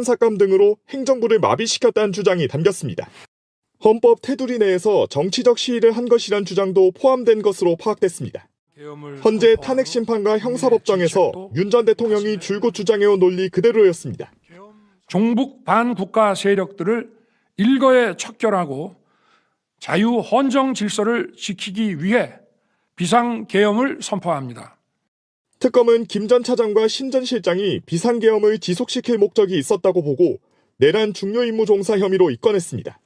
삭감 등으로 행정부를 마비시켰다는 주장이 담겼습니다. 헌법 테두리 내에서 정치적 시위를 한 것이란 주장도 포함된 것으로 파악됐습니다. 헌재 탄핵 심판과 형사법정에서 윤 전 대통령이 줄곧 주장해온 논리 그대로였습니다. 종북 반국가 세력들을 일거에 척결하고 자유 헌정 질서를 지키기 위해 비상계엄을 선포합니다. 특검은 김 전 차장과 신 전 실장이 비상계엄을 지속시킬 목적이 있었다고 보고 내란 중요 임무 종사 혐의로 입건했습니다.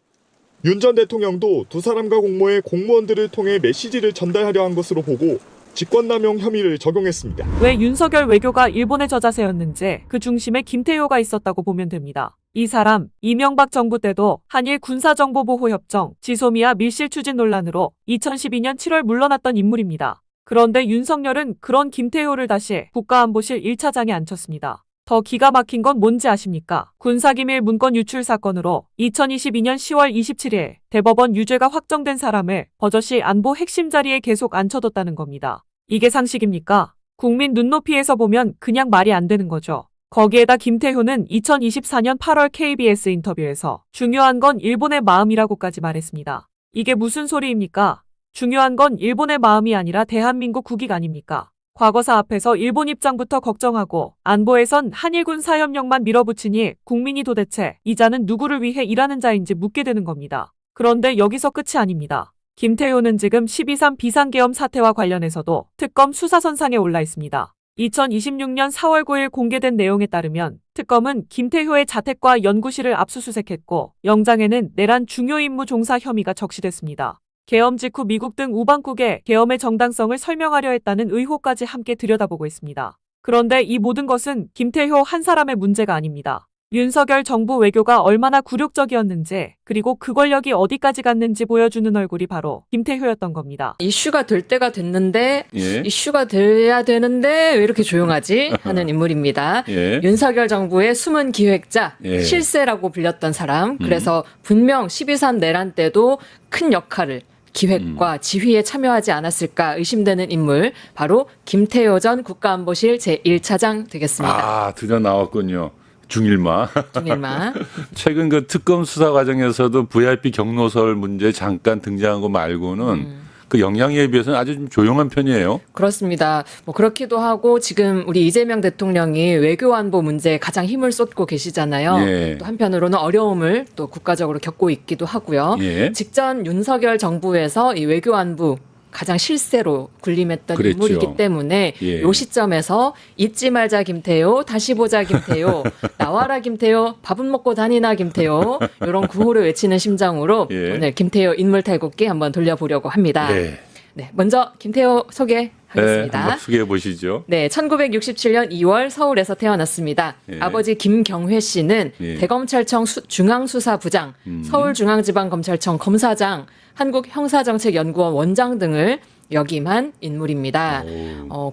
윤 전 대통령도 두 사람과 공모해 공무원들을 통해 메시지를 전달하려 한 것으로 보고 직권남용 혐의를 적용했습니다. 왜 윤석열 외교가 일본의 저자세였는지 그 중심에 김태효가 있었다고 보면 됩니다. 이 사람 이명박 정부 때도 한일 군사정보보호협정 지소미아 밀실 추진 논란으로 2012년 7월 물러났던 인물입니다. 그런데 윤석열은 그런 김태효를 다시 국가안보실 1차장에 앉혔습니다. 더 기가 막힌 건 뭔지 아십니까? 군사기밀 문건 유출 사건으로 2022년 10월 27일 대법원 유죄가 확정된 사람을 버젓이 안보 핵심 자리에 계속 앉혀뒀다는 겁니다. 이게 상식입니까? 국민 눈높이에서 보면 그냥 말이 안 되는 거죠. 거기에다 김태효는 2024년 8월 KBS 인터뷰에서 중요한 건 일본의 마음이라고까지 말했습니다. 이게 무슨 소리입니까? 중요한 건 일본의 마음이 아니라 대한민국 국익 아닙니까? 과거사 앞에서 일본 입장부터 걱정하고 안보에선 한일군 사협력만 밀어붙이니 국민이 도대체 이 자는 누구를 위해 일하는 자인지 묻게 되는 겁니다. 그런데 여기서 끝이 아닙니다. 김태효는 지금 12.3 비상계엄 사태와 관련해서도 특검 수사선상에 올라 있습니다. 2026년 4월 9일 공개된 내용에 따르면 특검은 김태효의 자택과 연구실을 압수수색했고 영장에는 내란 중요 임무 종사 혐의가 적시됐습니다. 계엄 직후 미국 등 우방국에 계엄의 정당성을 설명하려 했다는 의혹까지 함께 들여다보고 있습니다. 그런데 이 모든 것은 김태효 한 사람의 문제가 아닙니다. 윤석열 정부 외교가 얼마나 굴욕적이었는지 그리고 그 권력이 어디까지 갔는지 보여주는 얼굴이 바로 김태효였던 겁니다. 이슈가 될 때가 됐는데 예. 이슈가 돼야 되는데 왜 이렇게 조용하지 하는 인물입니다. 예. 윤석열 정부의 숨은 기획자, 예. 실세라고 불렸던 사람. 그래서 분명 12.3 내란 때도 큰 역할을 기획과 지휘에 참여하지 않았을까 의심되는 인물 바로 김태효 전 국가안보실 제1차장 되겠습니다. 아, 드디어 나왔군요. 중일마. 중일마. 최근 그 특검 수사 과정에서도 VIP 경로설 문제 잠깐 등장한 거 말고는 그 영향에 비해서는 아주 좀 조용한 편이에요. 그렇습니다. 뭐 그렇기도 하고 지금 우리 이재명 대통령이 외교안보 문제에 가장 힘을 쏟고 계시잖아요. 예. 또 한편으로는 어려움을 또 국가적으로 겪고 있기도 하고요. 예. 직전 윤석열 정부에서 이 외교안보 가장 실세로 군림했던 그랬죠. 인물이기 때문에 예. 이 시점에서 잊지 말자 김태효, 다시 보자 김태효, 나와라 김태효, 밥은 먹고 다니나 김태효 이런 구호를 외치는 심정으로 예. 오늘 김태효 인물 탈곡기 한번 돌려보려고 합니다. 네. 네, 먼저 김태효 소개하겠습니다. 한번 소개해 보시죠. 네, 1967년 2월 서울에서 태어났습니다. 예. 아버지 김경회 씨는 예. 대검찰청 중앙수사부장, 서울중앙지방검찰청 검사장, 한국형사정책연구원 원장 등을 역임한 인물입니다.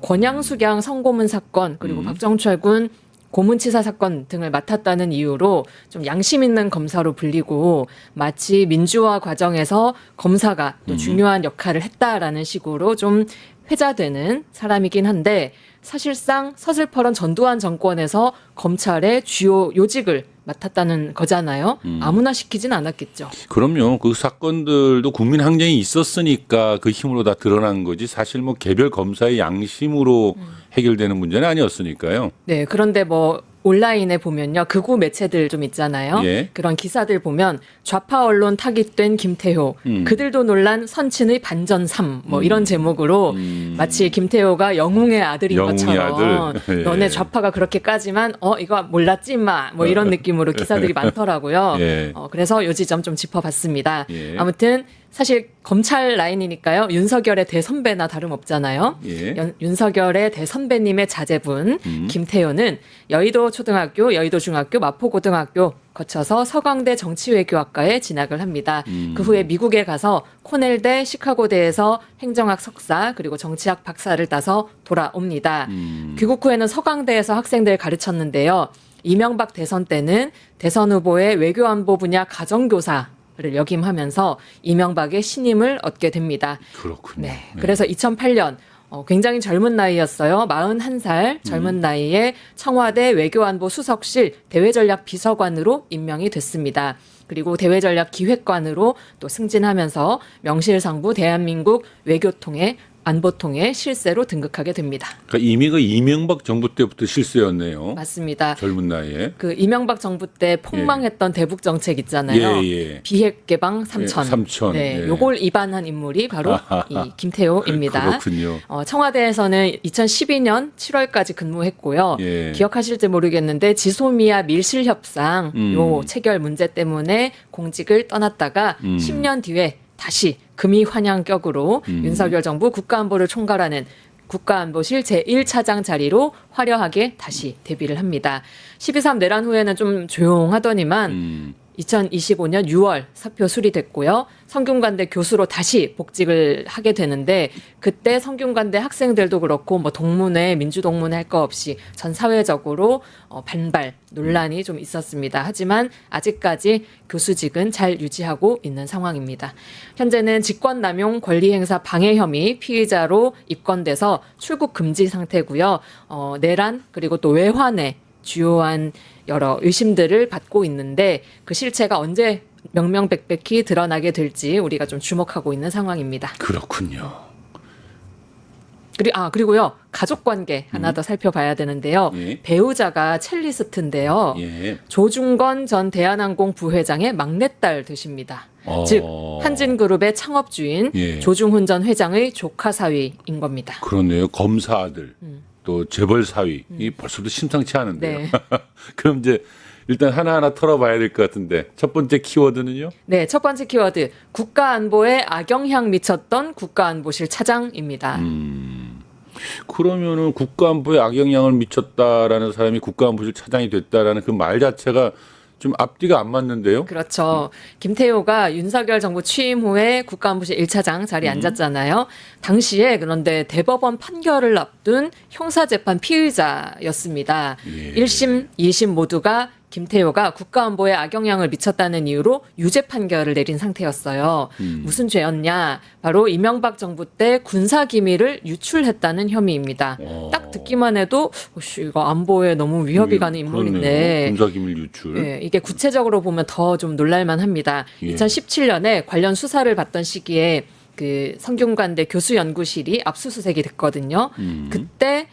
권양숙양 성고문 사건 그리고 박정철 군 고문치사 사건 등을 맡았다는 이유로 좀 양심 있는 검사로 불리고 마치 민주화 과정에서 검사가 또 중요한 역할을 했다라는 식으로 좀 회자되는 사람이긴 한데 사실상 서슬퍼런 전두환 정권에서 검찰의 주요 요직을 맡았다는 거잖아요. 아무나 시키진 않았겠죠. 그럼요. 그 사건들도 국민 항쟁이 있었으니까 그 힘으로 다 드러난 거지. 사실 뭐 개별 검사의 양심으로 해결되는 문제는 아니었으니까요. 네, 그런데 뭐 온라인에 보면요. 극우 매체들 좀 있잖아요. 예. 그런 기사들 보면 좌파 언론 타깃된 김태효, 그들도 놀란 선친의 반전 3, 뭐 이런 제목으로 마치 김태효가 영웅의 아들인 영웅의 것처럼 아들. 예. 너네 좌파가 그렇게까지만 이거 몰랐지 마. 뭐 이런 느낌으로 기사들이 많더라고요. 예. 그래서 요 지점 좀 짚어봤습니다. 예. 아무튼 사실 검찰 라인이니까요. 윤석열의 대선배나 다름없잖아요. 예. 윤석열의 대선배님의 자제분 김태효는 여의도 초등학교, 여의도 중학교, 마포고등학교 거쳐서 서강대 정치외교학과에 진학을 합니다. 그 후에 미국에 가서 코넬대, 시카고대에서 행정학 석사 그리고 정치학 박사를 따서 돌아옵니다. 귀국 후에는 서강대에서 학생들 가르쳤는데요. 이명박 대선 때는 대선 후보의 외교안보 분야 가정교사 를 역임하면서 이명박의 신임을 얻게 됩니다. 그렇군요. 네. 그래서 2008년 굉장히 젊은 나이였어요. 41살 젊은 나이에 청와대 외교안보 수석실 대외전략 비서관으로 임명이 됐습니다. 그리고 대외전략기획관으로 또 승진하면서 명실상부 대한민국 외교통의 안보통의 실세로 등극하게 됩니다. 그러니까 이미 그 이명박 정부 때부터 실세였네요. 맞습니다. 젊은 나이에. 그 이명박 정부 때 폭망했던 대북 정책 있잖아요. 예. 비핵 개방 3천. 3천. 네, 예. 요걸 입안한 인물이 바로 이 김태호입니다. 그렇군요. 청와대에서는 2012년 7월까지 근무했고요. 예. 기억하실지 모르겠는데 지소미아 밀실 협상 요 체결 문제 때문에 공직을 떠났다가 10년 뒤에 다시 금이 환영격으로 윤석열 정부 국가안보를 총괄하는 국가안보실 제1차장 자리로 화려하게 다시 데뷔를 합니다. 12.3 내란 후에는 좀 조용하더니만 2025년 6월 사표 수리됐고요. 성균관대 교수로 다시 복직을 하게 되는데 그때 성균관대 학생들도 그렇고 뭐 동문회, 민주동문회 할 거 없이 전 사회적으로 반발, 논란이 좀 있었습니다. 하지만 아직까지 교수직은 잘 유지하고 있는 상황입니다. 현재는 직권남용 권리행사 방해 혐의 피의자로 입건돼서 출국 금지 상태고요. 내란 그리고 또 외환에 주요한 여러 의심들을 받고 있는데 그 실체가 언제 명명백백히 드러나게 될지 우리가 좀 주목하고 있는 상황입니다. 그렇군요. 그리고요. 가족 관계 하나 더 살펴봐야 되는데요. 예. 배우자가 첼리스트인데요. 예. 조중건 전 대한항공 부회장의 막내딸 되십니다. 즉 한진그룹의 창업주인 예. 조중훈 전 회장의 조카 사위인 겁니다. 그렇네요. 검사 아들. 또 재벌 사위. 이 벌써도 심상치 않은데요. 네. 그럼 이제 일단 하나하나 털어봐야 될 것 같은데 첫 번째 키워드는요? 네, 첫 번째 키워드 국가안보에 악영향 미쳤던 국가안보실 차장입니다. 그러면은 국가안보에 악영향을 미쳤다라는 사람이 국가안보실 차장이 됐다라는 그 말 자체가 좀 앞뒤가 안 맞는데요? 그렇죠. 김태호가 윤석열 정부 취임 후에 국가안보실 1차장 자리에 앉았잖아요. 당시에 그런데 대법원 판결을 앞둔 형사재판 피의자였습니다. 예. 1심, 2심 모두가 김태호가 국가안보에 악영향을 미쳤다는 이유로 유죄 판결을 내린 상태였어요. 무슨 죄였냐? 바로 이명박 정부 때 군사기밀을 유출했다는 혐의입니다. 딱 듣기만 해도 이거 안보에 너무 위협이 가는 인물인데 군사기밀 유출. 예, 이게 구체적으로 보면 더 좀 놀랄만 합니다. 예. 2017년에 관련 수사를 받던 시기에 그 성균관대 교수연구실이 압수수색이 됐거든요. 그때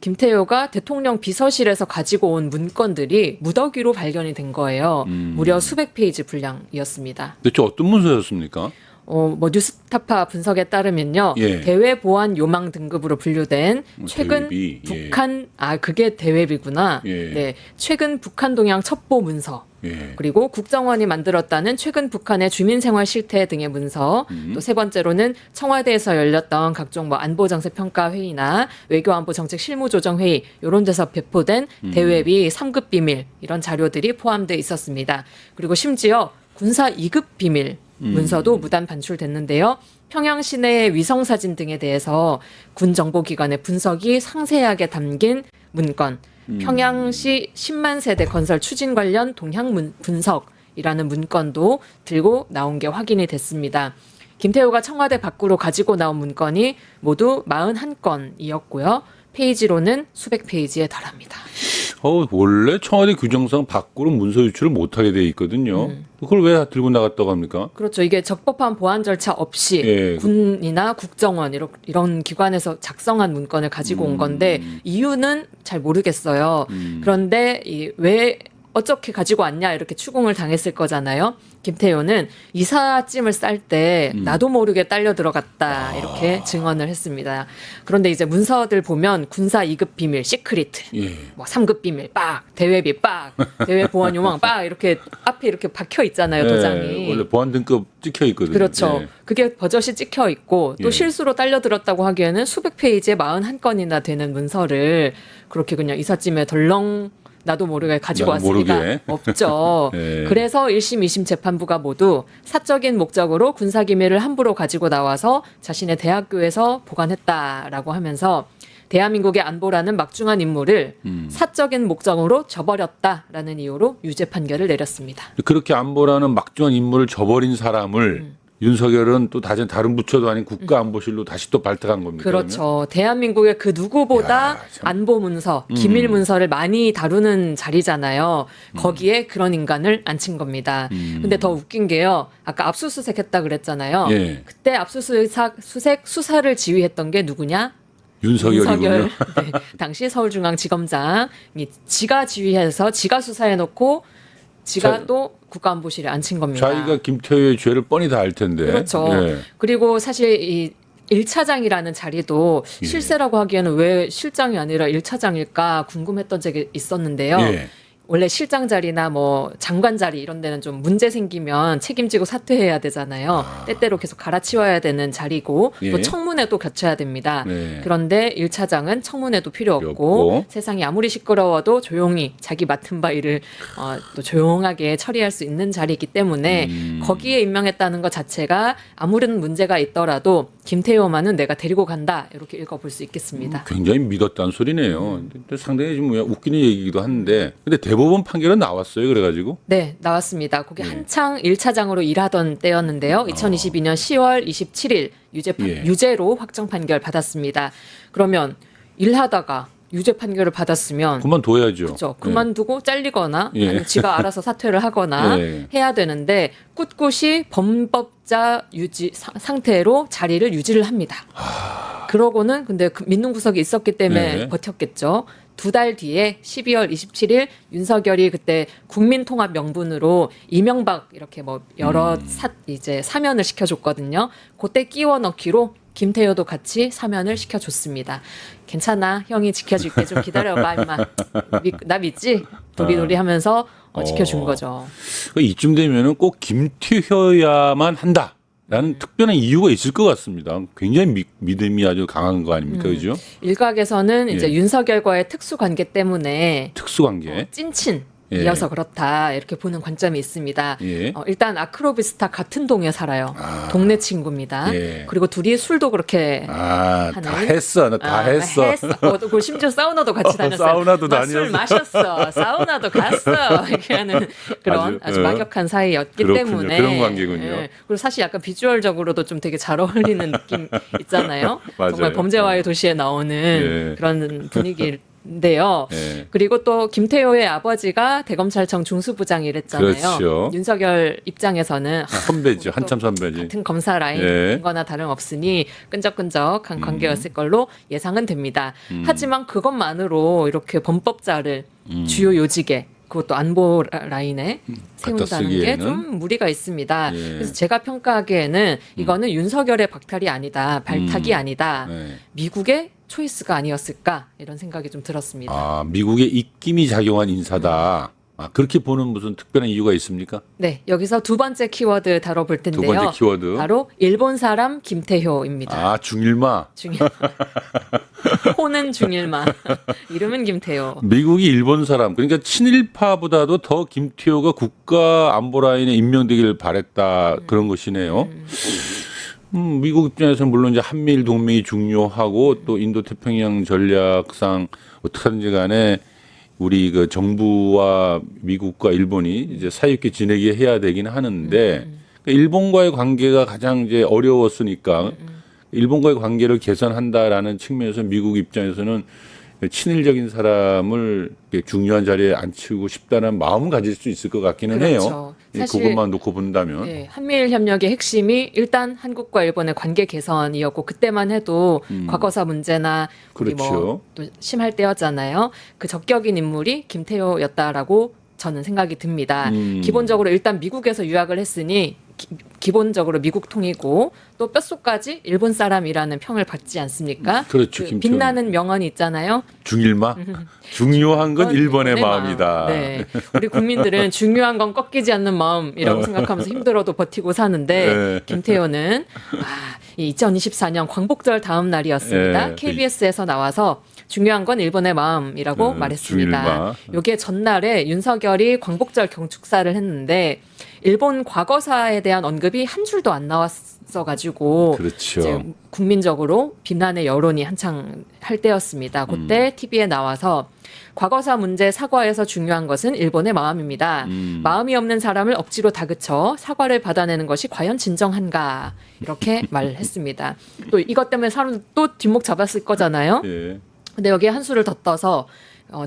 김태호가 대통령 비서실에서 가지고 온 문건들이 무더기로 발견이 된 거예요. 무려 수백 페이지 분량이었습니다. 대체 어떤 문서였습니까? 뭐 뉴스타파 분석에 따르면요. 예. 대외 보안 요망 등급으로 분류된 최근 대외비, 예. 북한 그게 대외비구나. 예. 네. 최근 북한 동향 첩보 문서. 예. 그리고 국정원이 만들었다는 최근 북한의 주민생활 실태 등의 문서, 또 세 번째로는 청와대에서 열렸던 각종 뭐 안보정세 평가 회의나 외교안보 정책 실무조정 회의 이런 데서 배포된 대외비 3급 비밀 이런 자료들이 포함되어 있었습니다. 그리고 심지어 군사 2급 비밀 문서도 무단 반출됐는데요. 평양 시내의 위성 사진 등에 대해서 군 정보기관의 분석이 상세하게 담긴 문건. 평양시 10만 세대 건설 추진 관련 동향 분석이라는 문건도 들고 나온 게 확인이 됐습니다. 김태호가 청와대 밖으로 가지고 나온 문건이 모두 41건이었고요. 페이지로는 수백 페이지에 달합니다. 원래 청와대 규정상 밖으로 문서 유출을 못하게 돼 있거든요. 그걸 왜 들고 나갔다고 합니까? 그렇죠. 이게 적법한 보안 절차 없이 예. 군이나 국정원 이런 기관에서 작성한 문건을 가지고 온 건데 이유는 잘 모르겠어요. 그런데 왜 어떻게 가지고 왔냐 이렇게 추궁을 당했을 거잖아요. 김태호는 이삿짐을 쌀 때 나도 모르게 딸려 들어갔다 이렇게 증언을 했습니다. 그런데 이제 문서들 보면 군사 2급 비밀 시크리트, 예. 뭐 3급 비밀 빡, 대외비 빡, 대외 보안 요망 빡 이렇게 앞에 이렇게 박혀 있잖아요 도장이. 원래 보안 등급 찍혀 있거든요. 그렇죠. 예. 그게 버젓이 찍혀 있고 또 예. 실수로 딸려들었다고 하기에는 수백 페이지에 41건이나 되는 문서를 그렇게 그냥 이삿짐에 덜렁 나도 모르게 가지고 나도 왔으니까 모르게. 없죠. 예. 그래서 1심, 2심 재판부가 모두 사적인 목적으로 군사기밀을 함부로 가지고 나와서 자신의 대학교에서 보관했다라고 하면서 대한민국의 안보라는 막중한 임무를 사적인 목적으로 저버렸다라는 이유로 유죄 판결을 내렸습니다. 그렇게 안보라는 막중한 임무를 저버린 사람을 윤석열은 또 다른 부처도 아닌 국가안보실로 다시 또 발탁한 겁니까? 그렇죠. 대한민국의 그 누구보다 야, 참. 안보 문서, 기밀 문서를 많이 다루는 자리잖아요. 거기에 그런 인간을 앉힌 겁니다. 근데 더 웃긴 게요. 아까 압수수색 했다 그랬잖아요. 예. 그때 압수수색 수사를 지휘했던 게 누구냐? 윤석열이군요. 네, 당시 서울중앙지검장이 지가 지휘해서 지가 수사해놓고 지가 또 국가안보실에 앉힌 겁니다. 자기가 김태효의 죄를 뻔히 다 알 텐데. 그렇죠. 예. 그리고 사실 이 1차장이라는 자리도 예. 실세라고 하기에는 왜 실장이 아니라 1차장일까 궁금했던 적이 있었는데요. 예. 원래 실장 자리나 뭐 장관 자리 이런 데는 좀 문제 생기면 책임지고 사퇴해야 되잖아요. 때때로 계속 갈아치워야 되는 자리고 예. 또 청문회도 갖춰야 됩니다. 네. 그런데 1차장은 청문회도 필요 필요 없고 없고. 세상이 아무리 시끄러워도 조용히 자기 맡은 바 일을 또 조용하게 처리할 수 있는 자리이기 때문에 거기에 임명했다는 것 자체가 아무런 문제가 있더라도 김태효만은 내가 데리고 간다 이렇게 읽어볼 수 있겠습니다. 굉장히 믿었다는 소리네요. 근데 상당히 좀 웃기는 얘기이기도 한데, 근데 대법원 판결은 나왔어요. 그래가지고 네, 나왔습니다. 거기 예. 한창 1차장으로 일하던 때였는데요. 2022년 10월 27일 예. 유죄로 확정 판결 받았습니다. 그러면 일하다가 유죄 판결을 받았으면 그만둬야죠. 그렇죠. 그만두고 잘리거나 예. 아니면 지가 알아서 사퇴를 하거나 예. 해야 되는데 꿋꿋이 범법자 유지 상태로 자리를 유지를 합니다. 그러고는 근데 그 민능구석이 있었기 때문에 네. 버텼겠죠. 2달 뒤에 12월 27일 윤석열이 그때 국민통합 명분으로 이명박 이렇게 뭐 여러 이제 사면을 시켜줬거든요. 그때 끼워 넣기로 김태효도 같이 사면을 시켜줬습니다. 괜찮아, 형이 지켜줄게. 좀 기다려봐, 임마. 나 믿지? 도리도리 하면서 지켜준 거죠. 이쯤 되면은 꼭 김태효야만 한다라는 특별한 이유가 있을 것 같습니다. 굉장히 믿음이 아주 강한 거 아닙니까, 그죠? 일각에서는 이제 예. 윤석열과의 특수 관계 때문에 특수관계. 찐친이어서 그렇다 이렇게 보는 관점이 있습니다. 예. 일단 아크로비스타 같은 동에 살아요. 동네 친구입니다. 예. 그리고 둘이 술도 그렇게 다 하는? 했어. 나 다 했어. 그 심지어 사우나도 같이 다녔어요. 사우나도 술 다녔어. 마셨어. 사우나도 갔어. 이렇게 하는 그런 아주 막역한 사이였기 그렇군요. 때문에 그런 관계군요. 예. 그리고 사실 약간 비주얼적으로도 좀 되게 잘 어울리는 느낌 있잖아요. 맞아요. 정말 범죄와의 도시에 나오는 예. 그런 분위기인데요. 예. 그리고 또 김태효의 아버지가 대검찰청 중수부장이랬잖아요. 그렇죠. 윤석열 입장에서는 선배죠. 한참 선배지. 같은 검사 라인인 예. 거나 다름없으니 끈적끈적한 관계였을 걸로 예상은 됩니다. 하지만 그것만으로 이렇게 범법자를 주요 요직에 그것도 안보 라인에 세운다는 게 쓰기에는? 좀 무리가 있습니다. 예. 그래서 제가 평가하기에는 이거는 윤석열의 박탈이 아니다. 발탁이 아니다. 네. 미국의 초이스가 아니었을까 이런 생각이 좀 들었습니다. 미국의 입김이 작용한 인사다. 그렇게 보는 무슨 특별한 이유가 있습니까? 네, 여기서 두 번째 키워드 다뤄볼 텐데요. 두 번째 키워드. 바로 일본 사람 김태효입니다. 중일마. 중일마. 호는 중일마. 이름은 김태효. 미국이 일본 사람, 그러니까 친일파보다도 더 김태효가 국가 안보 라인에 임명되기를 바랬다 그런 것이네요. 미국 입장에서는 물론 이제 한미일 동맹이 중요하고 또 인도 태평양 전략상 어떻게든지 간에 우리 그 정부와 미국과 일본이 이제 사이좋게 지내게 해야 되긴 하는데 일본과의 관계가 가장 이제 어려웠으니까 일본과의 관계를 개선한다라는 측면에서 미국 입장에서는 친일적인 사람을 중요한 자리에 앉히고 싶다는 마음은 가질 수 있을 것 같기는 그렇죠. 해요. 사실 그것만 놓고 본다면. 네, 한미일 협력의 핵심이 일단 한국과 일본의 관계 개선이었고 그때만 해도 과거사 문제나 우리 그렇죠. 뭐또 심할 때였잖아요. 그 적격인 인물이 김태효였다라고 저는 생각이 듭니다. 기본적으로 일단 미국에서 유학을 했으니 기본적으로 미국 통이고 또 뼛속까지 일본 사람이라는 평을 받지 않습니까? 그렇죠. 그 빛나는 명언이 있잖아요. 중일마? 중요한 건 일본의 마음이다. 네. 우리 국민들은 중요한 건 꺾이지 않는 마음이라고 생각하면서 힘들어도 버티고 사는데 네. 김태효는 이 2024년 광복절 다음 날이었습니다. 네. KBS에서 나와서 중요한 건 일본의 마음이라고 말했습니다. 중일마. 요게 전날에 윤석열이 광복절 경축사를 했는데 일본 과거사에 대한 언급이 한 줄도 안 있어가지고 그렇죠. 이제 국민적으로 비난의 여론이 한창 할 때였습니다. 그때 TV에 나와서 과거사 문제 사과에서 중요한 것은 일본의 마음입니다. 마음이 없는 사람을 억지로 다그쳐 사과를 받아내는 것이 과연 진정한가 이렇게 말을 했습니다. 또 이것 때문에 사람 또 뒷목 잡았을 거잖아요. 예. 근데 여기에 한 수를 더 떠서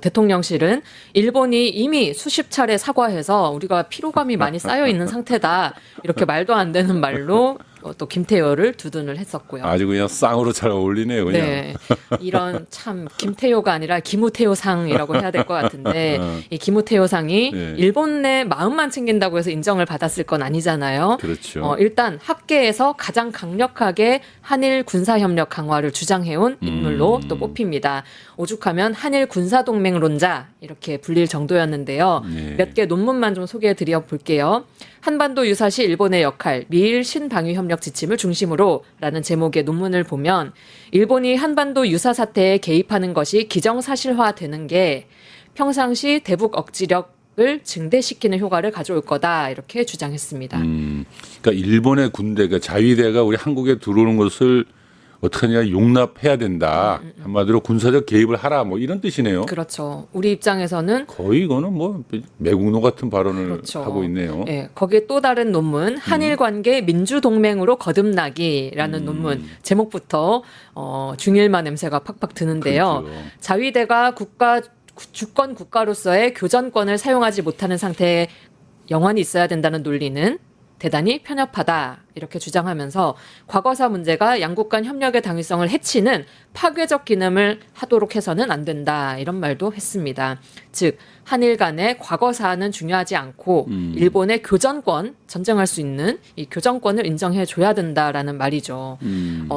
대통령실은 일본이 이미 수십 차례 사과해서 우리가 피로감이 많이 쌓여 있는 상태다. 이렇게 말도 안 되는 말로 또 김태효를 두둔을 했었고요. 아주 그냥 쌍으로 잘 어울리네요. 그냥. 네, 이런 참 김태효가 아니라 기무태효상이라고 해야 될 것 같은데 이 기무태효상이 네. 일본 내 마음만 챙긴다고 해서 인정을 받았을 건 아니잖아요. 그렇죠. 일단 학계에서 가장 강력하게 한일 군사협력 강화를 주장해온 인물로 또 뽑힙니다. 오죽하면 한일 군사동맹론자 이렇게 불릴 정도였는데요. 네. 몇 개 논문만 좀 소개해드려 볼게요. 한반도 유사시 일본의 역할, 미일 신방위협력 지침을 중심으로 라는 제목의 논문을 보면 일본이 한반도 유사 사태에 개입하는 것이 기정사실화되는 게 평상시 대북 억지력을 증대시키는 효과를 가져올 거다 이렇게 주장했습니다. 그러니까 일본의 군대가 자위대가 우리 한국에 들어오는 것을 어떡하냐 용납해야 된다. 한마디로 군사적 개입을 하라 뭐 이런 뜻이네요. 그렇죠. 우리 입장에서는 거의 이거는 뭐 매국노 같은 발언을 그렇죠. 하고 있네요. 예, 거기에 또 다른 논문 한일 관계 민주 동맹으로 거듭나기라는 논문 제목부터 중일마 냄새가 팍팍 드는데요. 그렇죠. 자위대가 주권 국가로서의 교전권을 사용하지 못하는 상태에 영원히 있어야 된다는 논리는 대단히 편협하다 이렇게 주장하면서 과거사 문제가 양국 간 협력의 당위성을 해치는 파괴적 기능을 하도록 해서는 안 된다 이런 말도 했습니다. 즉 한일 간의 과거사는 중요하지 않고 일본의 교전권 전쟁할 수 있는 이 교전권을 인정해 줘야 된다라는 말이죠.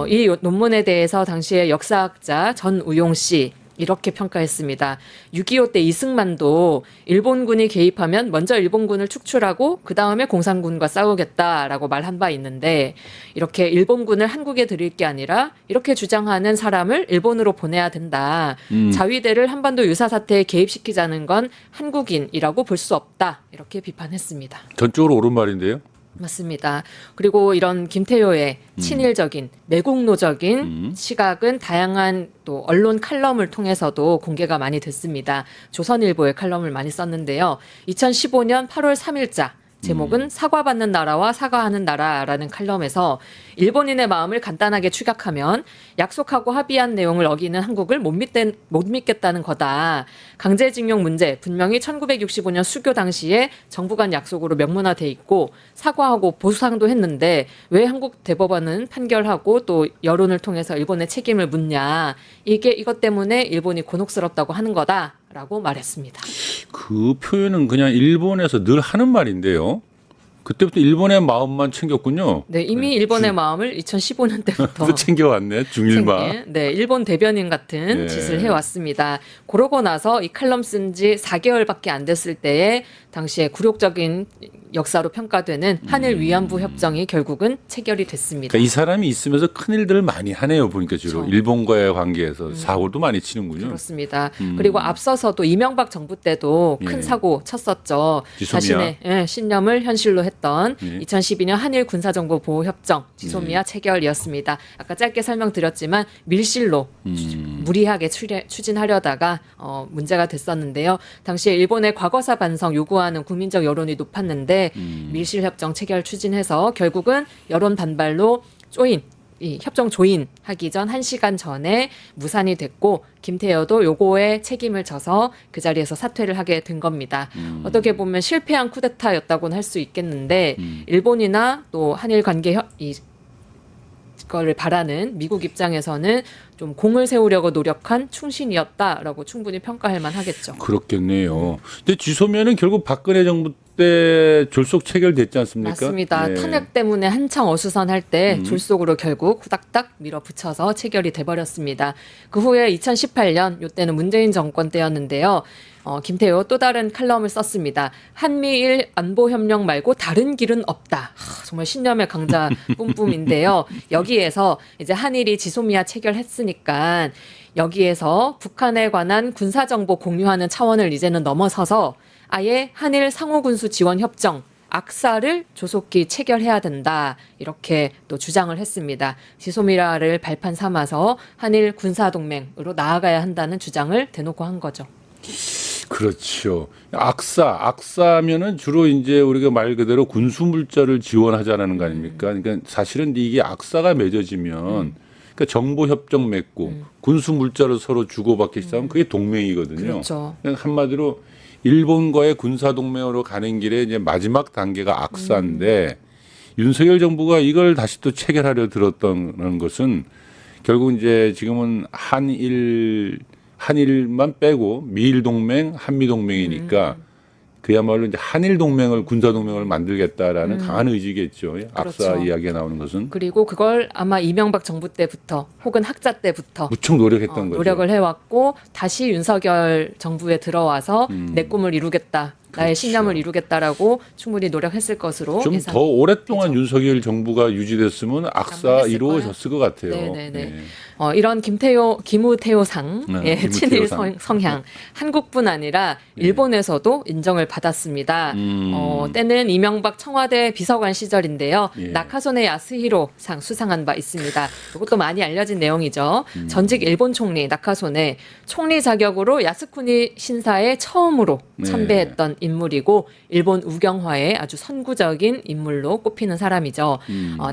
이 논문에 대해서 당시의 역사학자 전우용 씨 이렇게 평가했습니다. 6.25 때 이승만도 일본군이 개입하면 먼저 일본군을 축출하고 그 다음에 공산군과 싸우겠다라고 말한 바 있는데 이렇게 일본군을 한국에 들일 게 아니라 이렇게 주장하는 사람을 일본으로 보내야 된다. 자위대를 한반도 유사 사태에 개입시키자는 건 한국인이라고 볼 수 없다. 이렇게 비판했습니다. 전적으로 옳은 말인데요. 맞습니다. 그리고 이런 김태효의 친일적인 매국노적인 시각은 다양한 또 언론 칼럼을 통해서도 공개가 많이 됐습니다. 조선일보의 칼럼을 많이 썼는데요. 2015년 8월 3일자 제목은 사과받는 나라와 사과하는 나라라는 칼럼에서 일본인의 마음을 간단하게 추격하면 약속하고 합의한 내용을 어기는 한국을 못 믿겠다는 거다. 강제징용 문제 분명히 1965년 수교 당시에 정부 간 약속으로 명문화돼 있고 사과하고 보상도 했는데 왜 한국 대법원은 판결하고 또 여론을 통해서 일본의 책임을 묻냐. 이것 때문에 일본이 곤혹스럽다고 하는 거다라고 말했습니다. 그 표현은 그냥 일본에서 늘 하는 말인데요. 그때부터 일본의 마음만 챙겼군요. 네, 이미 일본의 마음을 2015년 때부터 또 챙겨왔네. 중일마. 네, 일본 대변인 같은 네. 짓을 해왔습니다. 그러고 나서 이 칼럼 쓴 지 4개월밖에 안 됐을 때에 당시에 굴욕적인 역사로 평가되는 한일 위안부 협정이 결국은 체결이 됐습니다. 그러니까 이 사람이 있으면서 큰 일들을 많이 하네요. 보니까 주로 그렇죠. 일본과의 관계에서 사고도 많이 치는군요. 그렇습니다. 그리고 앞서서도 이명박 정부 때도 큰 예. 사고 쳤었죠. 지소미아. 자신의 신념을 현실로 했던 예. 2012년 한일 군사정보보호협정 지소미아 체결이었습니다. 아까 짧게 설명드렸지만 밀실로 무리하게 추진하려다가 문제가 됐었는데요. 당시에 일본의 과거사 반성 요구하는 국민적 여론이 높았는데 밀실협정 체결 추진해서 결국은 여론 반발로 이 협정 조인하기 전 1시간 전에 무산이 됐고 김태효도 요거에 책임을 져서 그 자리에서 사퇴를 하게 된 겁니다. 어떻게 보면 실패한 쿠데타였다고는 할 수 있겠는데 일본이나 또 한일 관계 이거를 바라는 미국 입장에서는 좀 공을 세우려고 노력한 충신이었다라고 충분히 평가할 만하겠죠. 그렇겠네요. 근데 지소미아는 결국 박근혜 정부 때 졸속 체결됐지 않습니까? 맞습니다. 예. 탄핵 때문에 한창 어수선할 때 졸속으로 결국 후닥닥 밀어붙여서 체결이 돼버렸습니다. 그 후에 2018년 이때는 문재인 정권 때였는데요. 김태효 또 다른 칼럼을 썼습니다. 한미일 안보협력 말고 다른 길은 없다. 정말 신념의 강자 뿜뿜인데요. 여기에서 이제 한일이 지소미아 체결했으니까 여기에서 북한에 관한 군사정보 공유하는 차원을 이제는 넘어서서 아예 한일 상호군수 지원 협정 악사를 조속히 체결해야 된다. 이렇게 또 주장을 했습니다. 지소미아를 발판 삼아서 한일 군사동맹으로 나아가야 한다는 주장을 대놓고 한 거죠. 그렇죠. 악사면은 주로 이제 우리가 말 그대로 군수 물자를 지원하자라는 거 아닙니까? 그러니까 사실은 이게 악사가 맺어지면 그러니까 정보 협정 맺고 군수 물자를 서로 주고받기 시작하면 그게 동맹이거든요. 그렇죠. 그러니까 한마디로 일본과의 군사 동맹으로 가는 길에 이제 마지막 단계가 악사인데 윤석열 정부가 이걸 다시 또 체결하려 들었던 것은 결국 이제 지금은 한일만 빼고 미일 동맹, 한미 동맹이니까 그야말로 이제 한일 동맹을 군사 동맹을 만들겠다라는 강한 의지겠죠. 악사 그렇죠. 이야기가 나오는 것은 그리고 그걸 아마 이명박 정부 때부터 혹은 학자 때부터 무척 노력했던 거죠. 노력을 해왔고 다시 윤석열 정부에 들어와서 내 꿈을 이루겠다. 나의 그렇죠. 신념을 이루겠다라고 충분히 노력했을 것으로 좀 예상. 더 오랫동안 윤석열 정부가 유지됐으면 악사 했을 이루어졌을 것 같아요. 네네네. 예. 이런 기무태오상 네, 친일 기무태오상. 성향 한국뿐 아니라 일본에서도 인정을 받았습니다. 때는 이명박 청와대 비서관 시절인데요. 예. 나카소네 야스히로 상 수상한 바 있습니다. 이것도 많이 알려진 내용이죠. 전직 일본 총리 나카소네 총리 자격으로 야스쿠니 신사에 처음으로 네. 참배했던 인물이고 일본 우경화의 아주 선구적인 인물로 꼽히는 사람이죠.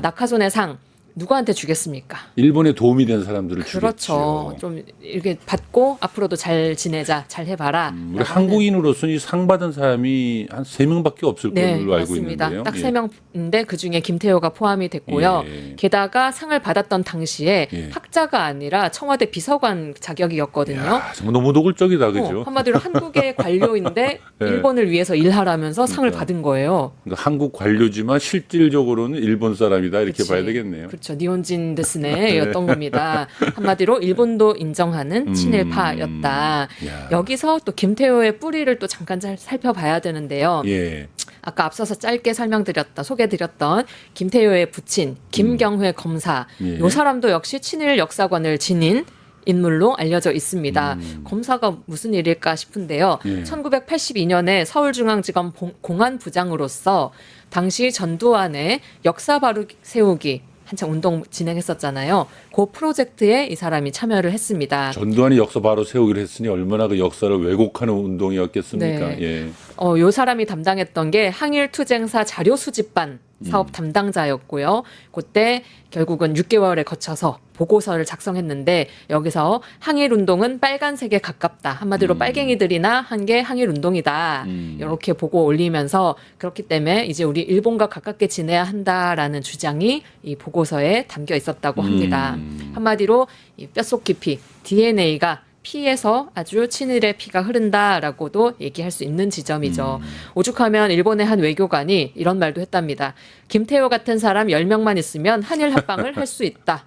나카소네 상 누구한테 주겠습니까? 일본에 도움이 된 사람들을 그렇죠. 주겠죠. 좀 이렇게 받고 앞으로도 잘 지내자, 잘 해봐라. 우리 한국인으로서는 이 상 받은 사람이 한 3명밖에 없을 네, 걸로 알고 맞습니다. 있는데요. 딱 예. 3명인데 그중에 김태호가 포함이 됐고요. 예. 게다가 상을 받았던 당시에 예. 학자가 아니라 청와대 비서관 자격이었거든요. 야, 정말 너무 노골적이다, 그죠? 한마디로 한국의 관료인데 네. 일본을 위해서 일하라면서 상을 그러니까. 받은 거예요. 그러니까 한국 관료지만 실질적으로는 일본 사람이다 이렇게 그치. 봐야 되겠네요. 그렇죠. 니혼진 데스네였던 겁니다. 한마디로 일본도 인정하는 친일파였다. 야. 여기서 또 김태호의 뿌리를 또 잠깐 잘 살펴봐야 되는데요. 예. 아까 앞서서 짧게 소개드렸던 김태호의 부친 김경회 검사. 예. 이 사람도 역시 친일 역사관을 지닌 인물로 알려져 있습니다. 검사가 무슨 일일까 싶은데요. 예. 1982년에 서울중앙지검 공안부장으로서 당시 전두환의 역사 바로 세우기 한창 운동 진행했었잖아요. 그 프로젝트에 이 사람이 참여를 했습니다. 전두환이 역사 바로 세우기로 했으니 얼마나 그 역사를 왜곡하는 운동이었겠습니까? 네. 예. 요 사람이 담당했던 게 항일투쟁사 자료 수집반 사업 담당자였고요. 그때 결국은 6개월에 거쳐서 보고서를 작성했는데 여기서 항일운동은 빨간색에 가깝다. 한마디로 빨갱이들이나 한 게 항일운동이다. 이렇게 보고 올리면서 그렇기 때문에 이제 우리 일본과 가깝게 지내야 한다라는 주장이 이 보고서에 담겨 있었다고 합니다. 한마디로 이 뼛속 깊이 DNA가 피에서 아주 친일의 피가 흐른다라고도 얘기할 수 있는 지점이죠. 오죽하면 일본의 한 외교관이 이런 말도 했답니다. 김태호 같은 사람 10명만 있으면 한일 합방을 할 수 있다.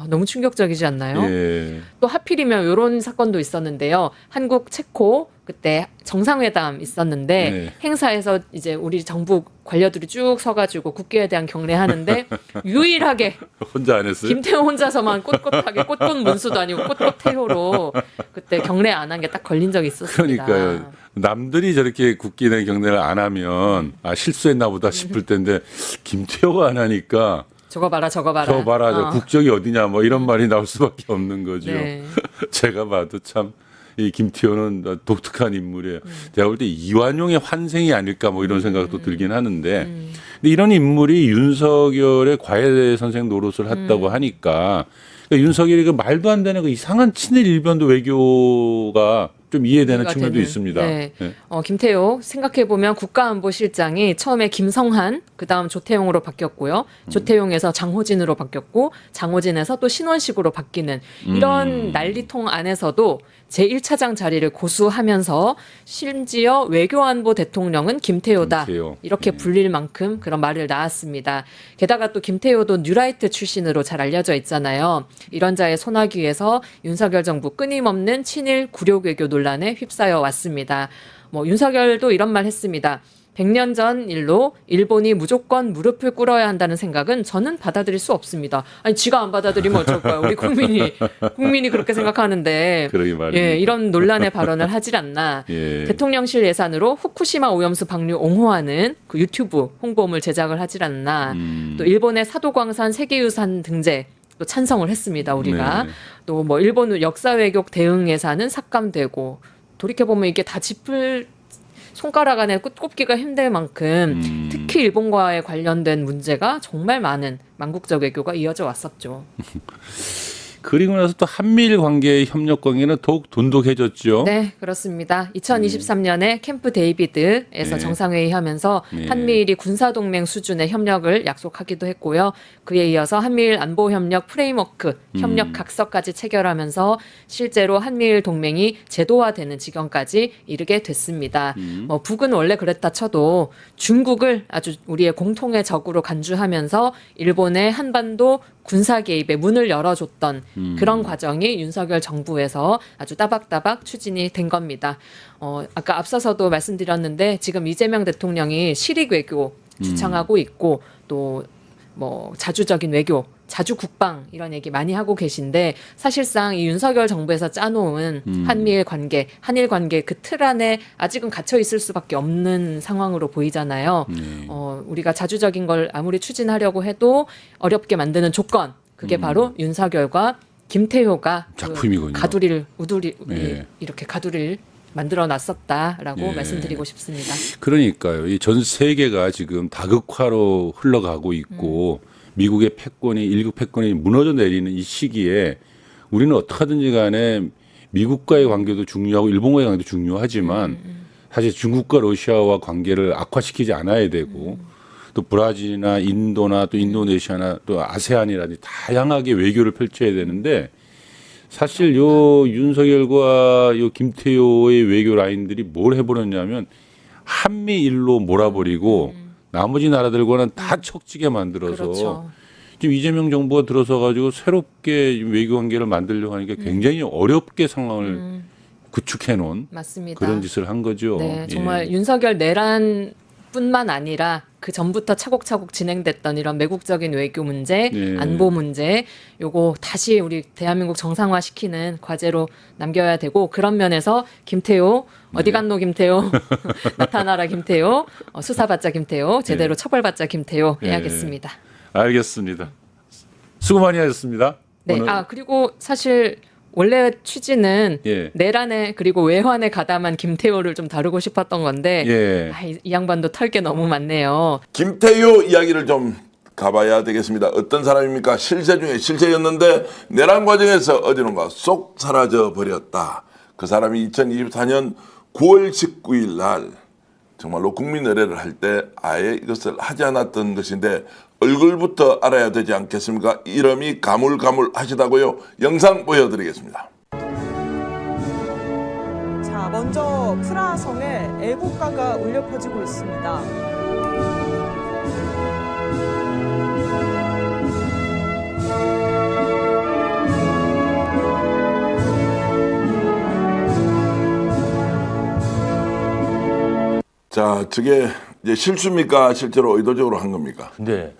너무 충격적이지 않나요? 예. 또 하필이면 이런 사건도 있었는데요. 한국 체코 그때 정상회담 있었는데 네. 행사에서 이제 우리 정부 관료들이 쭉 서가지고 국기에 대한 경례하는데 유일하게 혼자 안 했어요? 김태호 혼자서만 꼿꼿하게 꼿꼿 문수도 아니고 꼿꼿 태호로 그때 경례 안 한 게 딱 걸린 적이 있었습니다. 그러니까요. 남들이 저렇게 국기내 경례를 안 하면 실수했나 보다 싶을 텐데 김태호가 안 하니까 저거 봐라 저거 봐라. 저 봐라 저 국적이 어디냐 뭐 이런 말이 나올 수밖에 없는 거죠. 네. 제가 봐도 참 이 김태호는 독특한 인물이에요. 제가 볼 때 이완용의 환생이 아닐까 뭐 이런 생각도 들긴 하는데 근데 이런 인물이 윤석열의 과외 선생 노릇을 했다고 하니까 그러니까 윤석열이 그 말도 안 되는 그 이상한 친일 일변도 외교가 좀 이해되는 이해가 측면도 되는. 있습니다. 네. 네. 김태호 생각해보면 국가안보실장이 처음에 김성한 그다음 조태용으로 바뀌었고요. 조태용에서 장호진으로 바뀌었고 장호진에서 또 신원식으로 바뀌는 이런 난리통 안에서도 제1차장 자리를 고수하면서 심지어 외교안보 대통령은 김태호다. 김태호. 이렇게 네. 불릴 만큼 그런 말을 낳았습니다. 게다가 또 김태호도 뉴라이트 출신으로 잘 알려져 있잖아요. 이런 자의 손아귀 위에서 윤석열 정부 끊임없는 친일 굴욕 외교 논란에 휩싸여 왔습니다. 윤석열도 이런 말 했습니다. 100년 전 일로 일본이 무조건 무릎을 꿇어야 한다는 생각은 저는 받아들일 수 없습니다. 아니 지가 안 받아들이면 어쩔 거야. 우리 국민이 그렇게 생각하는데 그러게 말입니다. 예, 이런 논란의 발언을 하질 않나. 예. 대통령실 예산으로 후쿠시마 오염수 방류 옹호하는 그 유튜브 홍보물 제작을 하질 않나. 또 일본의 사도광산 세계유산 등재 또 찬성을 했습니다. 우리가 네. 또 뭐 일본 역사 왜곡 대응 예산은 삭감되고 돌이켜 보면 이게 다 짚을 손가락 안에 꼽기가 힘들 만큼 특히 일본과의 관련된 문제가 정말 많은 망국적 외교가 이어져 왔었죠. 그리고 나서 또 한미일 관계 협력 관계는 더욱 돈독해졌죠. 네, 그렇습니다. 2023년에 캠프 데이비드에서 네. 정상회의 하면서 네. 한미일이 군사동맹 수준의 협력을 약속하기도 했고요. 그에 이어서 한미일 안보협력 프레임워크 협력 각서까지 체결하면서 실제로 한미일 동맹이 제도화되는 지경까지 이르게 됐습니다. 뭐 북은 원래 그랬다 쳐도 중국을 아주 우리의 공통의 적으로 간주하면서 일본의 한반도 군사 개입의 문을 열어줬던 그런 과정이 윤석열 정부에서 아주 따박따박 추진이 된 겁니다. 아까 앞서서도 말씀드렸는데 지금 이재명 대통령이 실익 외교 주창하고 있고 또 뭐 자주적인 외교, 자주 국방 이런 얘기 많이 하고 계신데 사실상 이 윤석열 정부에서 짜놓은 한미일 관계, 한일 관계 그 틀 안에 아직은 갇혀 있을 수밖에 없는 상황으로 보이잖아요. 우리가 자주적인 걸 아무리 추진하려고 해도 어렵게 만드는 조건 그게 바로 윤석열과 김태효가 작품이군요. 이렇게 가두리를 만들어 놨었다라고 예. 말씀드리고 싶습니다. 그러니까요. 이 전 세계가 지금 다극화로 흘러가고 있고 미국의 패권이 일국 패권이 무너져 내리는 이 시기에 우리는 어떻게든지 간에 미국과의 관계도 중요하고 일본과의 관계도 중요하지만 사실 중국과 러시아와 관계를 악화시키지 않아야 되고 또 브라질이나 인도나 또 인도네시아나 또 아세안이라든지 다양하게 외교를 펼쳐야 되는데 사실 요 윤석열과 요 김태효의 외교 라인들이 뭘 해버렸냐면 한미일로 몰아버리고 나머지 나라들과는 다 척지게 만들어서 그렇죠. 지금 이재명 정부가 들어서 가지고 새롭게 외교 관계를 만들려고 하니까 굉장히 어렵게 상황을 구축해 놓은 맞습니다. 그런 짓을 한 거죠. 네, 예. 정말 윤석열 내란뿐만 아니라 그 전부터 차곡차곡 진행됐던 이런 매국적인 외교 문제, 네. 안보 문제, 요거 다시 우리 대한민국 정상화시키는 과제로 남겨야 되고 그런 면에서 김태효 어디 갔노 김태효 나타나라 김태효 수사받자 김태효 제대로 네. 처벌받자 김태효 네. 해야겠습니다. 알겠습니다. 수고 많이 하셨습니다. 네, 오늘. 그리고 사실 원래 취지는 예. 내란에 그리고 외환에 가담한 김태효를 좀 다루고 싶었던 건데 예. 이 양반도 털 게 너무 많네요. 김태효 이야기를 좀 가봐야 되겠습니다. 어떤 사람입니까? 실세 중에 실세였는데 내란 과정에서 어디론가 쏙 사라져 버렸다. 그 사람이 2024년 9월 19일 날 정말로 국민 의례를 할 때 아예 이것을 하지 않았던 것인데 얼굴부터 알아야 되지 않겠습니까? 이름이 가물가물하시다고요. 영상 보여드리겠습니다. 자, 먼저 프라하성에 애국가가 울려 퍼지고 있습니다. 자, 저게 이제 실수입니까? 실제로 의도적으로 한 겁니까? 근데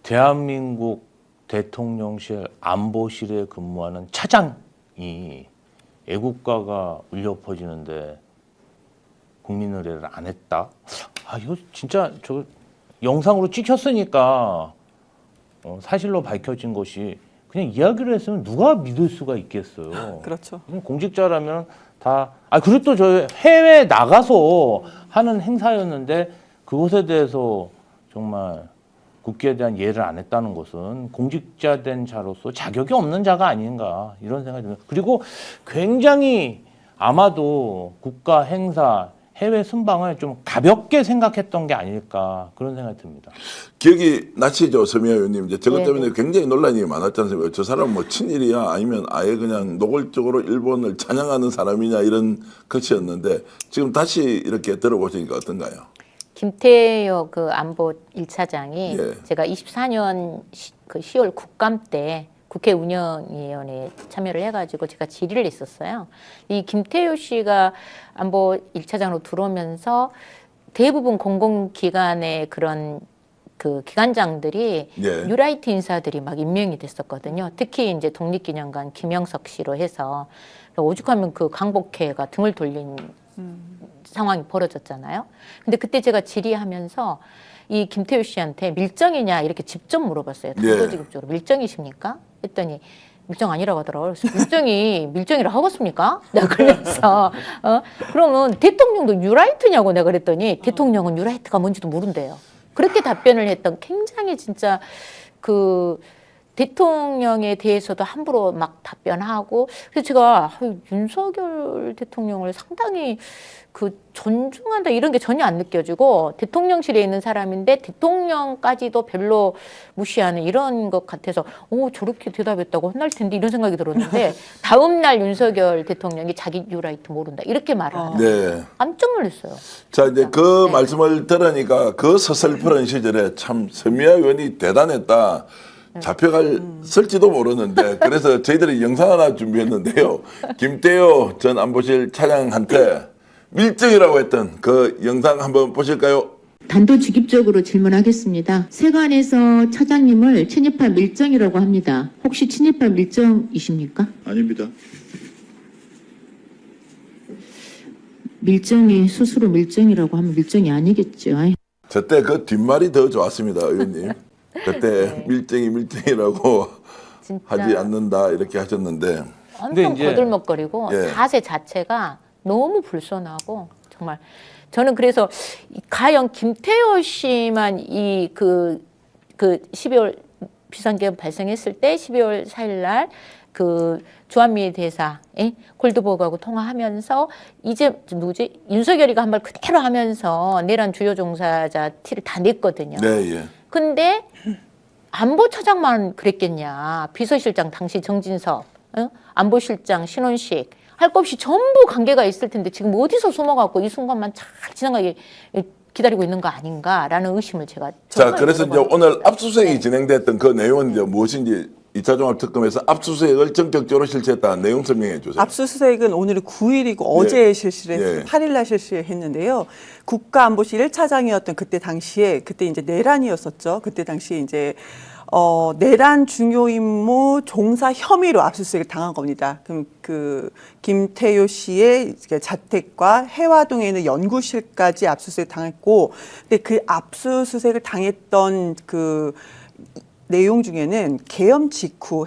대한민국 대통령실 안보실에 근무하는 차장이 애국가가 울려 퍼지는데 국민 의례를 안 했다? 이거 진짜 저 영상으로 찍혔으니까 사실로 밝혀진 것이 그냥 이야기를 했으면 누가 믿을 수가 있겠어요. 그렇죠. 공직자라면 다 그리고 또 저 해외 나가서 하는 행사였는데 그것에 대해서 정말 국기에 대한 예를 안 했다는 것은 공직자 된 자로서 자격이 없는 자가 아닌가 이런 생각이 듭니다. 그리고 굉장히 아마도 국가 행사 해외 순방을 좀 가볍게 생각했던 게 아닐까 그런 생각이 듭니다. 기억이 나시죠, 서미아 의원님? 이제 저것 네, 때문에 굉장히 논란이 많았지 않습니까? 저 사람 뭐 친일이야 아니면 아예 그냥 노골적으로 일본을 찬양하는 사람이냐 이런 것이었는데 지금 다시 이렇게 들어보시니까 어떤가요? 김태효 그 안보 1차장이 예. 제가 24년 10월 국감 때 국회 운영위원회에 참여를 해가지고 제가 질의를 했었어요. 이 김태효 씨가 안보 1차장으로 들어오면서 대부분 공공기관의 그런 그 기관장들이 예. 뉴라이트 인사들이 막 임명이 됐었거든요. 특히 이제 독립기념관 김영석 씨로 해서 오죽하면 그 강복회가 등을 돌린 상황이 벌어졌잖아요. 근데 그때 제가 질의하면서 이 김태효 씨한테 밀정이냐 이렇게 직접 물어봤어요. 단도직입적으로 밀정이십니까? 했더니 밀정 아니라고 하더라고요. 그래서 밀정이라 하겠습니까? 내가 그래서 그러면 대통령도 뉴라이트냐고 내가 그랬더니 대통령은 뉴라이트가 뭔지도 모른대요. 그렇게 답변을 했던 굉장히 진짜 그 대통령에 대해서도 함부로 막 답변하고 그래서 제가 윤석열 대통령을 상당히 그 존중한다 이런 게 전혀 안 느껴지고 대통령실에 있는 사람인데 대통령까지도 별로 무시하는 이런 것 같아서 저렇게 대답했다고 혼날 텐데 이런 생각이 들었는데 다음 날 윤석열 대통령이 자기 뉴라이트 모른다 이렇게 말을 하더라고요. 네. 깜짝 놀랐어요. 자, 이제 그 네. 말씀을 들으니까 그 서슬프런 시절에 참 서미아 의원이 대단했다. 잡혀갈을지도 모르는데 그래서 저희들이 영상 하나 준비했는데요. 김태효 전 안보실 차장한테 밀정이라고 했던 그 영상 한번 보실까요? 단도직입적으로 질문하겠습니다. 세관에서 차장님을 친일파 밀정이라고 합니다. 혹시 친일파 밀정이십니까? 아닙니다. 밀정이 스스로 밀정이라고 하면 밀정이 아니겠죠. 저때 그 뒷말이 더 좋았습니다, 의원님. 그때 밀정이라고 진짜 하지 않는다 이렇게 하셨는데 엄청 거들먹거리고 예. 자세 자체가 너무 불손하고 정말 저는 그래서 과연 김태효 씨만 이 그 12월 비상계엄 발생했을 때 12월 4일 날 그 주한미 대사 골드버그하고 통화하면서 이제 누구지 윤석열이가 한 말 그대로 하면서 내란 주요 종사자 티를 다 냈거든요. 네, 예. 근데 안보차장만 그랬겠냐. 비서실장 당시 정진석, 안보실장 신원식 할 것 없이 전부 관계가 있을 텐데 지금 어디서 숨어갖고 이 순간만 잘 지나가게 기다리고 있는 거 아닌가라는 의심을 제가 자, 그래서 이제 오늘 압수수색이 진행됐던 그 내용은 이제 무엇인지 2차 종합특검에서 압수수색을 전격적으로 실시했다. 내용 설명해 주세요. 압수수색은 오늘이 9일이고 어제 실시를 했어요. 8일 날 실시했는데요. 국가안보실 1차장이었던 그때 당시에 그때 이제 내란이었었죠. 그때 당시에 이제 내란 중요 임무 종사 혐의로 압수수색을 당한 겁니다. 그럼 그 김태효 씨의 자택과 해화동에 있는 연구실까지 압수수색 당했고, 근데 그 압수수색을 당했던 그 내용 중에는 계엄 직후,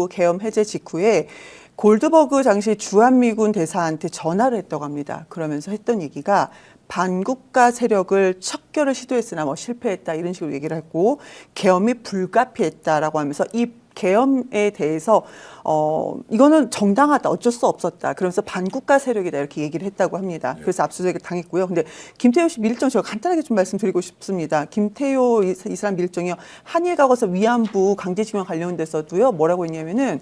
계엄 해제 직후에 골드버그 당시 주한미군 대사한테 전화를 했다고 합니다. 그러면서 했던 얘기가 반국가 세력을 척결을 시도했으나 실패했다 이런 식으로 얘기를 했고 계엄이 불가피했다라고 하면서 이 계엄에 대해서 이거는 정당하다 어쩔 수 없었다 그러면서 반국가 세력이다 이렇게 얘기를 했다고 합니다. 그래서 압수수색을 당했고요. 근데 김태효 씨 밀정 제가 간단하게 좀 말씀드리고 싶습니다. 김태효 이 사람 밀정이요. 한일 과거사 위안부 강제징용 관련돼서도요 뭐라고 했냐면은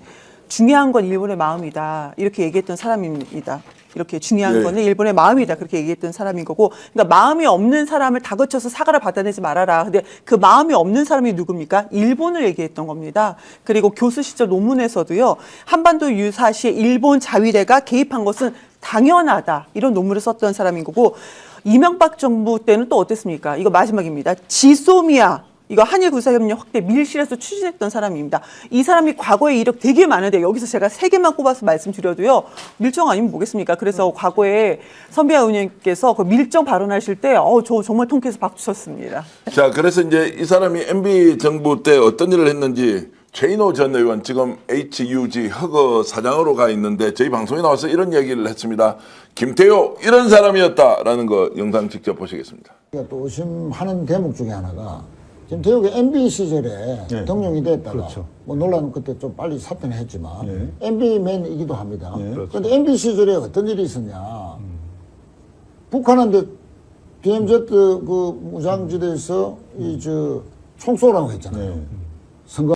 중요한 건 일본의 마음이다 이렇게 얘기했던 사람입니다. 이렇게 중요한 거는 일본의 마음이다 그렇게 얘기했던 사람인 거고 그러니까 마음이 없는 사람을 다그쳐서 사과를 받아내지 말아라. 근데 그 마음이 없는 사람이 누굽니까? 일본을 얘기했던 겁니다. 그리고 교수 시절 논문에서도요. 한반도 유사시에 일본 자위대가 개입한 것은 당연하다. 이런 논문을 썼던 사람인 거고 이명박 정부 때는 또 어땠습니까? 이거 마지막입니다. 지소미아 이거 한일 군사협력 확대 밀실에서 추진했던 사람입니다. 이 사람이 과거에 이력 되게 많은데 여기서 제가 3개만 꼽아서 말씀드려도요. 밀정 아니면 뭐겠습니까? 그래서 과거에 선비아 의원님께서 그 밀정 발언하실 때 저 정말 통쾌해서 박수 쳤습니다. 자, 그래서 이제 이 사람이 MB 정부 때 어떤 일을 했는지 최인호 전 의원 지금 HUG 허거 사장으로 가 있는데 저희 방송에 나와서 이런 얘기를 했습니다. 김태효 이런 사람이었다라는 거 영상 직접 보시겠습니다. 또 의심하는 대목 중에 하나가 김태효가 MB 시절에 대통령이 됐다가 뭐 논란 그때 좀 빨리 사퇴는 했지만 MB맨이기도 합니다. 그런데 MB 시절에 어떤 일이 있었냐? 북한한테 DMZ 그 무장지대에서 총 쏘라고 했잖아요. 선거